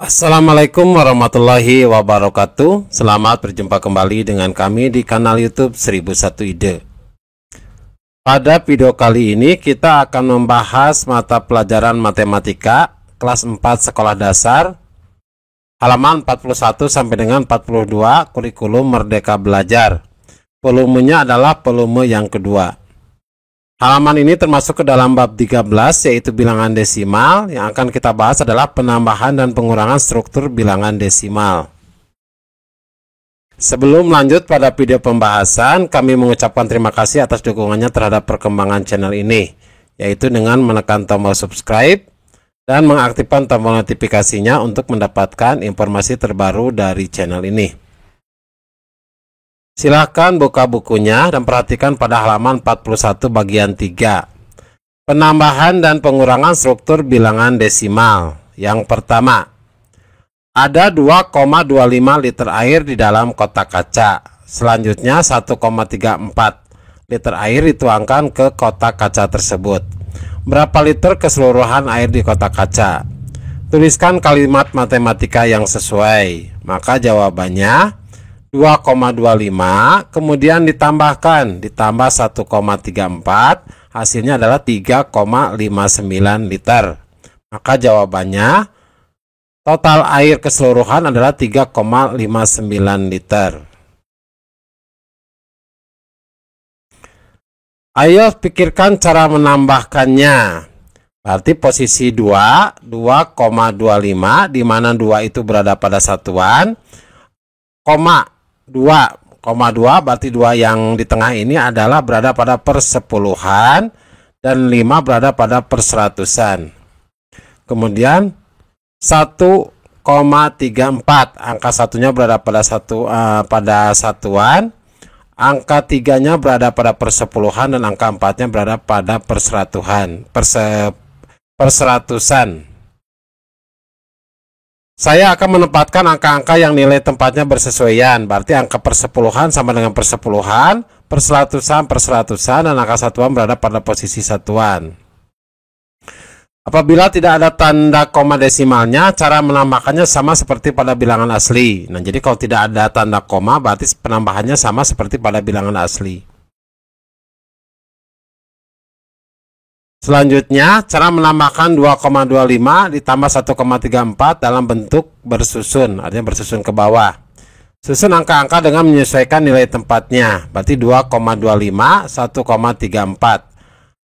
Assalamualaikum warahmatullahi wabarakatuh. Selamat berjumpa kembali dengan kami di kanal YouTube 1001 Ide. Pada video kali ini kita akan membahas mata pelajaran matematika kelas 4 sekolah dasar halaman 41 sampai dengan 42 kurikulum Merdeka Belajar. Volumenya adalah volume yang kedua. Halaman ini termasuk ke dalam bab 13 yaitu bilangan desimal. Yang akan kita bahas adalah penambahan dan pengurangan struktur bilangan desimal. Sebelum lanjut pada video pembahasan, kami mengucapkan terima kasih atas dukungannya terhadap perkembangan channel ini, yaitu dengan menekan tombol subscribe dan mengaktifkan tombol notifikasinya untuk mendapatkan informasi terbaru dari channel ini. Silahkan buka bukunya dan perhatikan pada halaman 41 bagian 3. Penambahan dan pengurangan struktur bilangan desimal. Yang pertama, ada 2,25 liter air di dalam kotak kaca. Selanjutnya 1,34 liter air dituangkan ke kotak kaca tersebut. Berapa liter keseluruhan air di kotak kaca? Tuliskan kalimat matematika yang sesuai. Maka jawabannya 2,25 kemudian ditambah 1,34 hasilnya adalah 3,59 liter. Maka jawabannya total air keseluruhan adalah 3,59 liter. Ayo pikirkan cara menambahkannya. Berarti posisi 2,25 di mana 2 itu berada pada satuan, 2,2 berarti 2 yang di tengah ini adalah berada pada persepuluhan dan 5 berada pada perseratusan. Kemudian 1,34 angka satunya berada pada satuan, angka 3-nya berada pada persepuluhan dan angka 4-nya berada pada perseratusan. Saya akan menempatkan angka-angka yang nilai tempatnya bersesuaian. Berarti angka persepuluhan sama dengan persepuluhan, perseratusan, dan angka satuan berada pada posisi satuan. Apabila tidak ada tanda koma desimalnya, cara menambahkannya sama seperti pada bilangan asli. Nah, jadi kalau tidak ada tanda koma, berarti penambahannya sama seperti pada bilangan asli. Selanjutnya, cara menambahkan 2,25 ditambah 1,34 dalam bentuk bersusun, artinya bersusun ke bawah. Susun angka-angka dengan menyesuaikan nilai tempatnya, berarti 2,25, 1,34.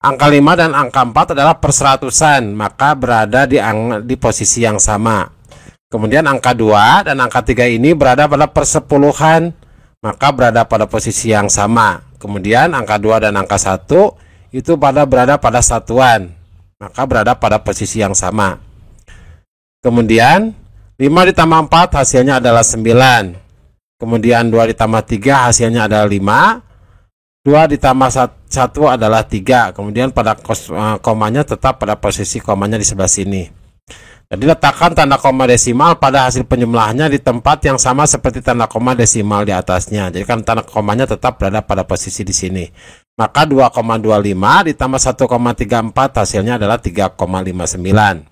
Angka 5 dan angka 4 adalah perseratusan, maka berada di posisi yang sama. Kemudian angka 2 dan angka 3 ini berada pada persepuluhan, maka berada pada posisi yang sama. Kemudian angka 2 dan angka 1 itu berada pada satuan, maka berada pada posisi yang sama. Kemudian 5 ditambah 4 hasilnya adalah 9. Kemudian 2 ditambah 3 hasilnya adalah 5. 2 ditambah 1 adalah 3. Kemudian pada komanya tetap pada posisi komanya di sebelah sini. Jadi letakkan tanda koma desimal pada hasil penjumlahannya di tempat yang sama seperti tanda koma desimal di atasnya. Jadi kan tanda komanya tetap berada pada posisi di sini. Maka 2,25 ditambah 1,34 hasilnya adalah 3,59.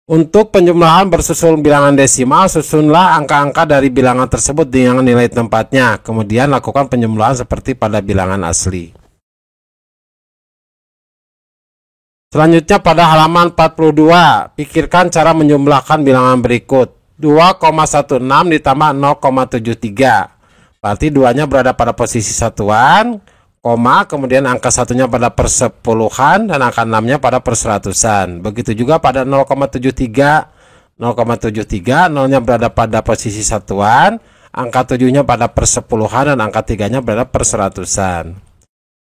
Untuk penjumlahan bersusun bilangan desimal, susunlah angka-angka dari bilangan tersebut dengan nilai tempatnya. Kemudian lakukan penjumlahan seperti pada bilangan asli. Selanjutnya pada halaman 42, pikirkan cara menjumlahkan bilangan berikut. 2,16 ditambah 0,73. Berarti 2-nya berada pada posisi satuan, kemudian angka satunya pada persepuluhan dan angka 6-nya pada perseratusan. Begitu juga pada 0,73. 0,nya berada pada posisi satuan, angka 7-nya pada persepuluhan dan angka 3-nya berada perseratusan.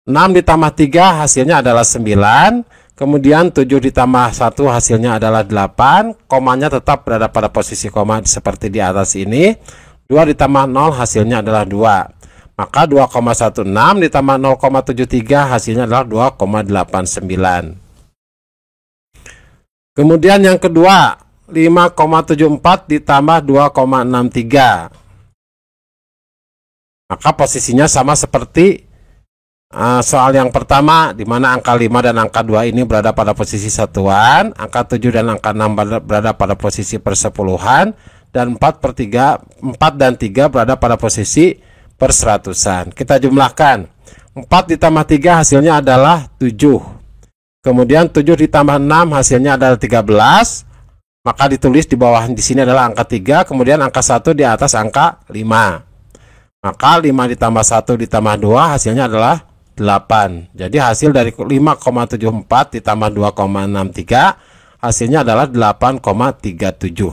6 ditambah 3 hasilnya adalah 9. Kemudian 7 ditambah 1 hasilnya adalah 8. Komanya tetap berada pada posisi koma seperti di atas ini. 2 ditambah 0 hasilnya adalah 2. Maka 2,16 ditambah 0,73 hasilnya adalah 2,89. Kemudian yang kedua, 5,74 ditambah 2,63. Maka posisinya sama seperti Soal yang pertama, di mana angka 5 dan angka 2 ini berada pada posisi satuan, angka 7 dan angka 6 berada pada posisi persepuluhan, dan 4 dan 3 berada pada posisi perseratusan. Kita jumlahkan. 4 ditambah 3 hasilnya adalah 7. Kemudian 7 ditambah 6 hasilnya adalah 13. Maka ditulis di bawah di sini adalah angka 3, kemudian angka 1 di atas angka 5. Maka 5 ditambah 1 ditambah 2 hasilnya adalah 8. Jadi hasil dari 5,74 ditambah 2,63 hasilnya adalah 8,37.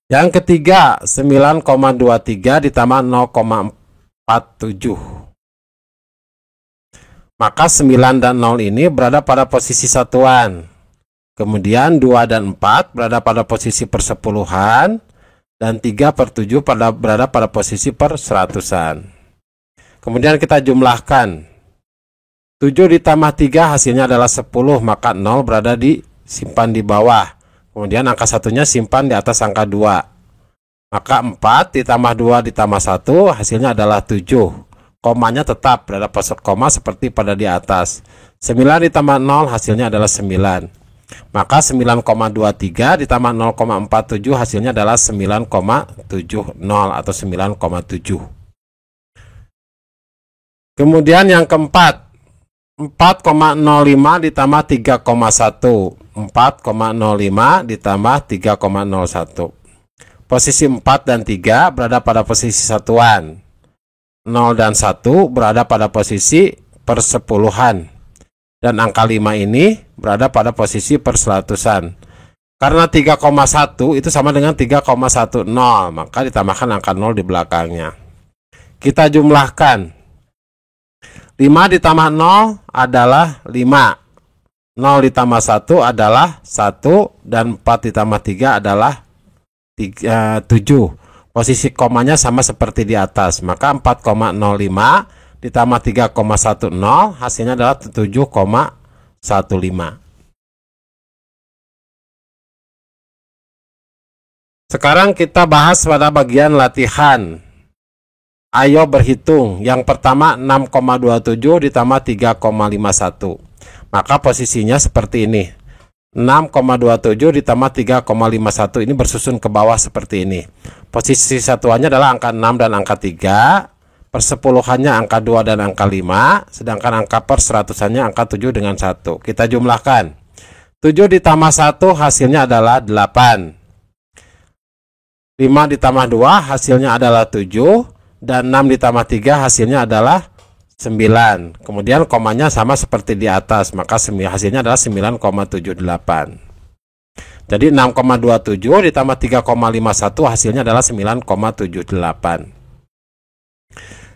Yang ketiga, 9,23 ditambah 0,47. Maka 9 dan 0 ini berada pada posisi satuan. Kemudian 2 dan 4 berada pada posisi persepuluhan, dan 3/7 berada pada posisi perseratusan. Kemudian kita jumlahkan. 7 ditambah 3 hasilnya adalah 10, maka 0 berada simpan di bawah. Kemudian angka satunya simpan di atas angka 2. Maka 4 ditambah 2 ditambah 1 hasilnya adalah 7. Komanya tetap berada pada koma seperti pada di atas. 9 ditambah 0 hasilnya adalah 9. Maka 9,23 ditambah 0,47 hasilnya adalah 9,70 atau 9,7. Kemudian yang keempat, 4,05 ditambah 3,1. 4,05 ditambah 3,01. Posisi 4 dan 3 berada pada posisi satuan. 0 dan 1 berada pada posisi persepuluhan. Dan angka 5 ini berada pada posisi perseratusan. Karena 3,1 itu sama dengan 3,10, maka ditambahkan angka 0 di belakangnya. Kita jumlahkan. 5 ditambah 0 adalah 5. 0 ditambah 1 adalah 1. Dan 4 ditambah 3 adalah 7. Posisi komanya sama seperti di atas. Maka 4,05 ditambah 3,10 hasilnya adalah 7,15. Sekarang kita bahas pada bagian latihan. Ayo berhitung. Yang pertama 6,27 ditambah 3,51. Maka posisinya seperti ini. 6,27 ditambah 3,51 ini bersusun ke bawah seperti ini. Posisi satuannya adalah angka 6 dan angka 3. Persepuluhannya angka 2 dan angka 5. Sedangkan angka perseratusannya angka 7 dengan 1. Kita jumlahkan. 7 ditambah 1 hasilnya adalah 8. 5 ditambah 2 hasilnya adalah 7. Dan 6 ditambah 3 hasilnya adalah 9. Kemudian komanya sama seperti di atas, maka hasilnya adalah 9,78. Jadi 6,27 ditambah 3,51 hasilnya adalah 9,78.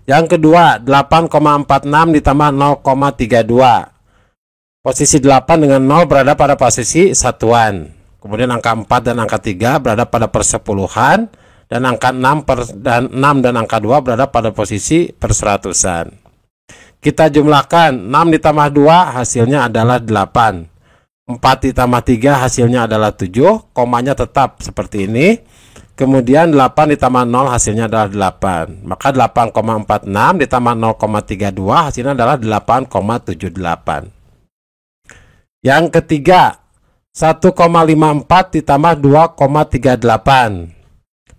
Yang kedua, 8,46 ditambah 0,32. Posisi 8 dengan 0 berada pada posisi satuan. Kemudian angka 4 dan angka 3 berada pada persepuluhan. Dan angka 6 dan angka 2 berada pada posisi perseratusan. Kita jumlahkan. 6 ditambah 2 hasilnya adalah 8. 4 ditambah 3 hasilnya adalah 7. Komanya tetap seperti ini. Kemudian 8 ditambah 0 hasilnya adalah 8. Maka 8,46 ditambah 0,32 hasilnya adalah 8,78. Yang ketiga, 1,54 ditambah 2,38.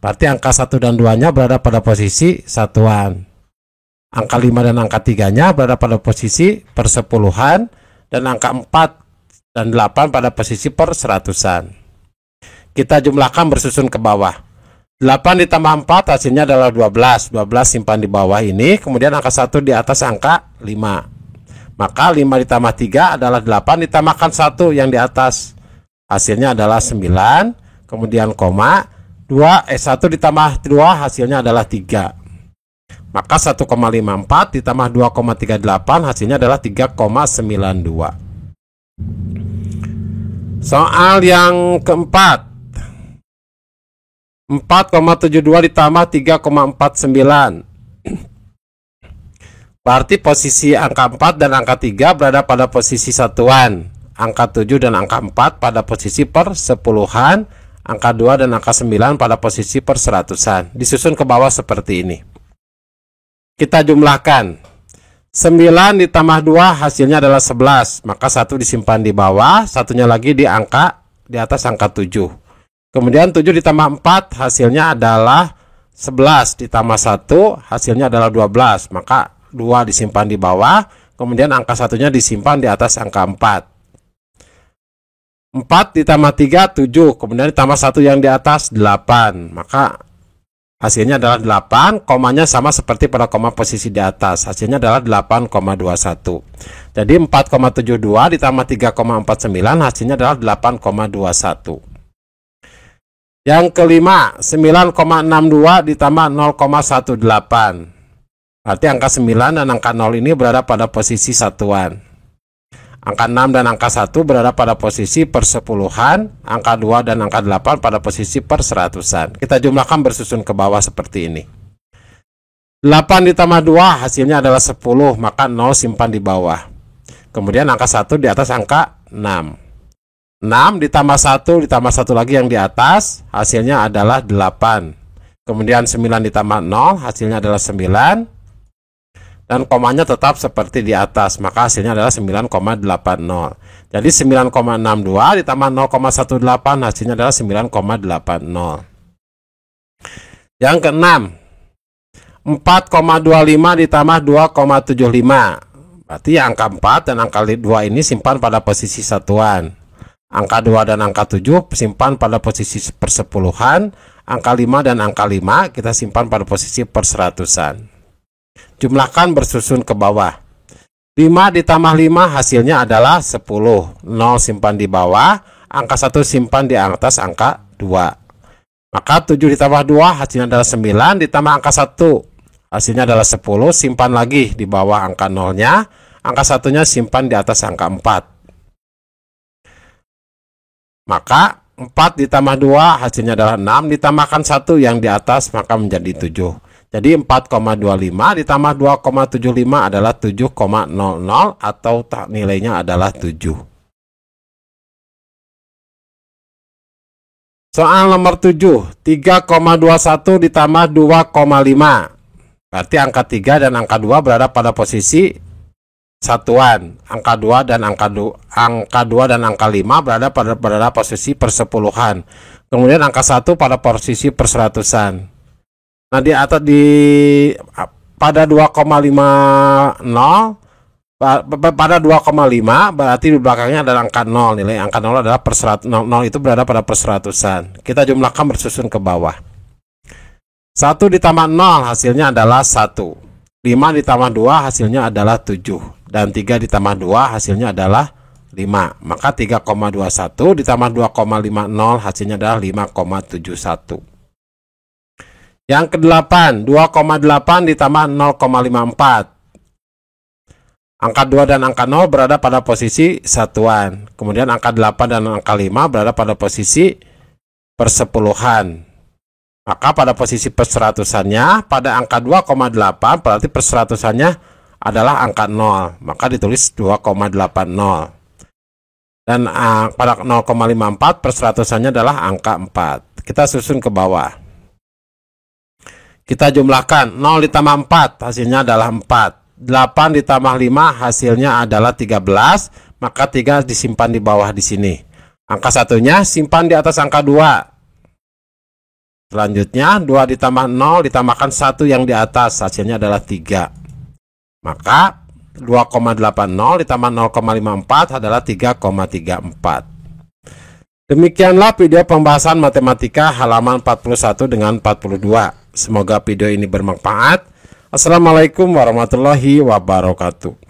Berarti angka 1 dan 2-nya berada pada posisi satuan. Angka 5 dan angka 3-nya berada pada posisi persepuluhan. Dan angka 4 dan 8 pada posisi perseratusan. Kita jumlahkan bersusun ke bawah. 8 ditambah 4 hasilnya adalah 12. 12 simpan di bawah ini. Kemudian angka 1 di atas angka 5. Maka 5 ditambah 3 adalah 8. Ditambahkan 1 yang di atas. Hasilnya adalah 9. Kemudian koma. 1 ditambah 2 hasilnya adalah 3. Maka 1,54 ditambah 2,38 hasilnya adalah 3,92. Soal yang keempat, 4,72 ditambah 3,49. Berarti posisi angka 4 dan angka 3 berada pada posisi satuan. Angka 7 dan angka 4 pada posisi persepuluhan. Angka 2 dan angka 9 pada posisi perseratusan. Disusun ke bawah seperti ini. Kita jumlahkan. 9 ditambah 2 hasilnya adalah 11. Maka 1 disimpan di bawah, satunya lagi di atas angka 7. Kemudian 7 ditambah 4 hasilnya adalah 11 ditambah 1 hasilnya adalah 12. Maka 2 disimpan di bawah, kemudian angka satunya disimpan di atas angka 4. 4 ditambah 3 7, kemudian ditambah 1 yang di atas 8. Maka hasilnya adalah 8, komanya sama seperti pada koma posisi di atas. Hasilnya adalah 8,21. Jadi 4,72 ditambah 3,49 hasilnya adalah 8,21. Yang kelima, 9,62 ditambah 0,18. Berarti angka 9 dan angka 0 ini berada pada posisi satuan. Angka 6 dan angka 1 berada pada posisi persepuluhan, angka 2 dan angka 8 pada posisi perseratusan. Kita jumlahkan bersusun ke bawah seperti ini. 8 ditambah 2 hasilnya adalah 10, maka 0 simpan di bawah. Kemudian angka 1 di atas angka 6. 6 ditambah 1 ditambah 1 lagi yang di atas, hasilnya adalah 8. Kemudian 9 ditambah 0 hasilnya adalah 9. Dan komanya tetap seperti di atas, maka hasilnya adalah 9,80. Jadi 9,62 ditambah 0,18 hasilnya adalah 9,80. Yang keenam, 4,25 ditambah 2,75. Berarti angka 4 dan angka 2 ini simpan pada posisi satuan. Angka 2 dan angka 7 simpan pada posisi persepuluhan. Angka 5 dan angka 5 kita simpan pada posisi perseratusan. Jumlahkan bersusun ke bawah. 5 ditambah 5 hasilnya adalah 10. 0 simpan di bawah, angka 1 simpan di atas angka 2. Maka 7 ditambah 2 hasilnya adalah 9, ditambah angka 1 hasilnya adalah 10, simpan lagi di bawah angka 0-nya, angka 1-nya simpan di atas angka 4. Maka 4 ditambah 2 hasilnya adalah 6, ditambahkan 1 yang di atas maka menjadi 7. Jadi 4,25 ditambah 2,75 adalah 7,00 atau nilainya adalah 7. Soal nomor 7, 3,21 ditambah 2,5. Berarti angka 3 dan angka 2 berada pada posisi satuan. Angka 2 dan angka 2 dan angka 5 berada pada posisi persepuluhan. Kemudian angka 1 pada posisi perseratusan. Nah, pada 2,50 pada 2,5 berarti di belakangnya adalah angka 0. Nilai angka 0 adalah 0 itu berada pada perseratusan. Kita jumlahkan bersusun ke bawah. 1 ditambah 0 hasilnya adalah 1. 5 ditambah 2 hasilnya adalah 7. Dan 3 ditambah 2 hasilnya adalah 5. Maka 3,21 ditambah 2,50 hasilnya adalah 5,71. Yang ke-8, 2,8 ditambah 0,54. Angka 2 dan angka 0 berada pada posisi satuan. Kemudian angka 8 dan angka 5 berada pada posisi persepuluhan. Maka pada posisi perseratusannya, pada angka 2,8 berarti perseratusannya adalah angka 0. Maka ditulis 2,80. Dan pada 0,54 perseratusannya adalah angka 4. Kita susun ke bawah. Kita jumlahkan 0 ditambah 4 hasilnya adalah 4. 8 ditambah 5 hasilnya adalah 13. Maka 3 disimpan di bawah di sini. Angka satunya simpan di atas angka 2. Selanjutnya 2 ditambah 0 ditambahkan 1 yang di atas hasilnya adalah 3. Maka 2,80 ditambah 0,54 adalah 3,34. Demikianlah video pembahasan matematika halaman 41 dengan 42. Semoga video ini bermanfaat. Assalamualaikum warahmatullahi wabarakatuh.